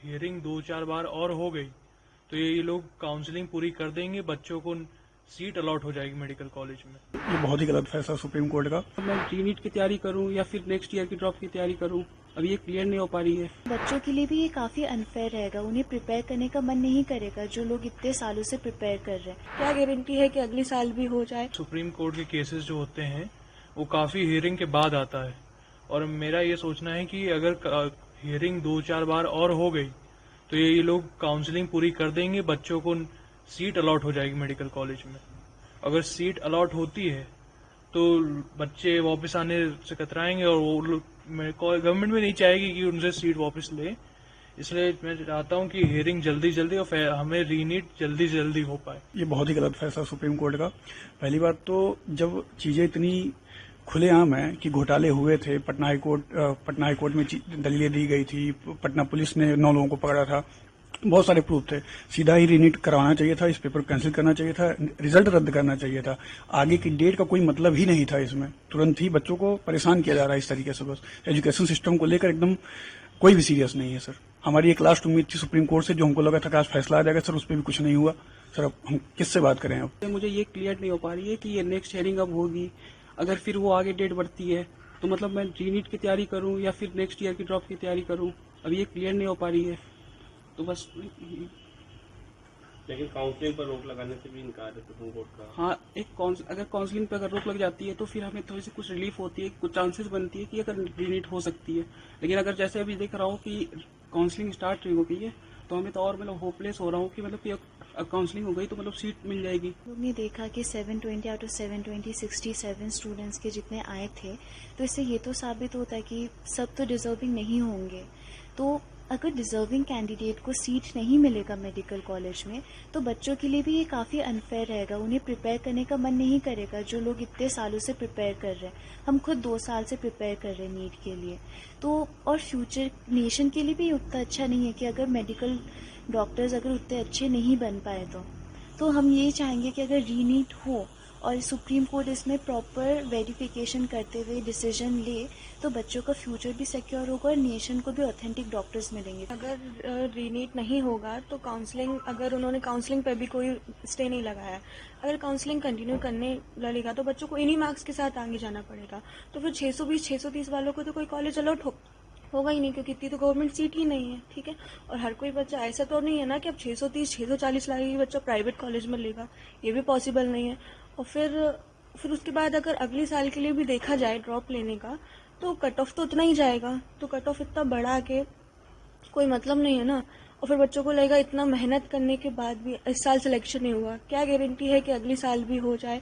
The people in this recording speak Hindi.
हियरिंग 2-4 बार और हो गई तो ये लोग काउंसलिंग पूरी कर देंगे, बच्चों को सीट अलॉट हो जाएगी मेडिकल कॉलेज में। ये बहुत ही गलत फैसला सुप्रीम कोर्ट का। मैं रीनीट की तैयारी करूं या फिर नेक्स्ट ईयर की ड्रॉप की तैयारी करूं, अभी ये क्लियर नहीं हो पा रही है। बच्चों के लिए भी ये काफी अनफेयर रहेगा, उन्हें प्रिपेयर करने का मन नहीं करेगा जो लोग इतने सालों से प्रिपेयर कर रहे हैं। क्या गारंटी है कि अगले साल भी हो जाए। सुप्रीम कोर्ट के केसेस जो होते हैं वो काफी हियरिंग के बाद आता है और मेरा ये सोचना है कि अगर हियरिंग 2-4 बार और हो गई तो ये लोग काउंसलिंग पूरी कर देंगे, बच्चों को सीट अलॉट हो जाएगी मेडिकल कॉलेज में। अगर सीट अलॉट होती है तो बच्चे वापस आने से कतराएंगे और वो गवर्नमेंट भी नहीं चाहेगी कि उनसे सीट वापस ले। इसलिए मैं चाहता हूं कि हियरिंग जल्दी और हमें रीनीट जल्दी से जल्दी हो पाए। ये बहुत ही गलत फैसला सुप्रीम कोर्ट का। पहली बात तो जब चीजें इतनी खुलेआम है कि घोटाले हुए थे, पटना हाई कोर्ट में दलीलें दी गई थी, पटना पुलिस ने 9 लोगों को पकड़ा था, बहुत सारे प्रूफ थे, सीधा ही रीनीट करवाना चाहिए था, इस पेपर को कैंसिल करना चाहिए था, रिजल्ट रद्द करना चाहिए था। आगे की डेट का कोई मतलब ही नहीं था इसमें। तुरंत ही बच्चों को परेशान किया जा रहा है इस तरीके से। बस एजुकेशन सिस्टम को लेकर एकदम कोई भी सीरियस नहीं है सर। हमारी एक लास्ट उम्मीद थी सुप्रीम कोर्ट से, जो हमको लगा था कि आज फैसला आ जाएगा सर, उस पर भी कुछ नहीं हुआ सर। अब हम किससे बात करें? अब मुझे ये क्लियर नहीं हो पा रही है कि ये नेक्स्ट हियरिंग अब होगी, अगर फिर वो आगे डेट बढ़ती है तो मतलब मैं रीनीट की तैयारी करूं या फिर नेक्स्ट ईयर की ड्रॉप की तैयारी करूं, अभी ये क्लियर नहीं हो पा रही है। तो बस लेकिन काउंसलिंग पर रोक लगाने से भी इनकार है सुप्रीम कोर्ट का। हाँ, अगर काउंसलिंग पर अगर रोक लग जाती है तो फिर हमें थोड़ी सी कुछ रिलीफ होती है, कुछ चांसेस बनती है कि अगर रीनीट हो सकती है। लेकिन अगर जैसे अभी देख रहा हूँ कि काउंसलिंग स्टार्ट हो गई है तो हमें तो और मतलब होपलेस हो रहा हूँ कि मतलब कि काउंसलिंग हो गई तो मतलब सीट मिल जाएगी। लोग ने देखा कि 720 आउट ऑफ 720 67 स्टूडेंट्स के जितने आए थे, तो इससे ये तो साबित होता है कि सब तो डिजर्विंग नहीं होंगे। तो अगर डिजर्विंग कैंडिडेट को सीट नहीं मिलेगा मेडिकल कॉलेज में तो बच्चों के लिए भी ये काफी अनफेयर रहेगा, उन्हें प्रिपेयर करने का मन नहीं करेगा जो लोग इतने सालों से प्रिपेयर कर रहे हैं। हम खुद 2 साल से प्रिपेयर कर रहे हैं नीट के लिए। तो और फ्यूचर नेशन के लिए भी उतना अच्छा नहीं है कि अगर मेडिकल डॉक्टर्स अगर उतने अच्छे नहीं बन पाए तो हम ये चाहेंगे कि अगर रीनीट हो और सुप्रीम कोर्ट इसमें प्रॉपर वेरिफिकेशन करते हुए डिसीजन ले तो बच्चों का फ्यूचर भी सिक्योर होगा और नेशन को भी ऑथेंटिक डॉक्टर्स मिलेंगे। अगर रीनीट नहीं होगा तो काउंसलिंग, अगर उन्होंने काउंसलिंग पे भी कोई स्टे नहीं लगाया, अगर काउंसलिंग कंटिन्यू करने लगेगा तो बच्चों को इन्हीं मार्क्स के साथ आगे जाना पड़ेगा। तो फिर 620-630 वालों को तो कोई कॉलेज अलॉट होगा ही नहीं, क्योंकि इतनी तो गवर्नमेंट सीट ही नहीं है। ठीक है, और हर कोई बच्चा ऐसा तो नहीं है ना कि अब 630-640 लाख ही बच्चा प्राइवेट कॉलेज में लेगा, ये भी पॉसिबल नहीं है। और फिर उसके बाद अगर अगले साल के लिए भी देखा जाए ड्रॉप लेने का तो कट ऑफ तो उतना ही जाएगा, तो कट ऑफ इतना बढ़ा के कोई मतलब नहीं है ना। और फिर बच्चों को लगेगा इतना मेहनत करने के बाद भी इस साल सिलेक्शन नहीं हुआ, क्या गारंटी है कि अगले साल भी हो जाए।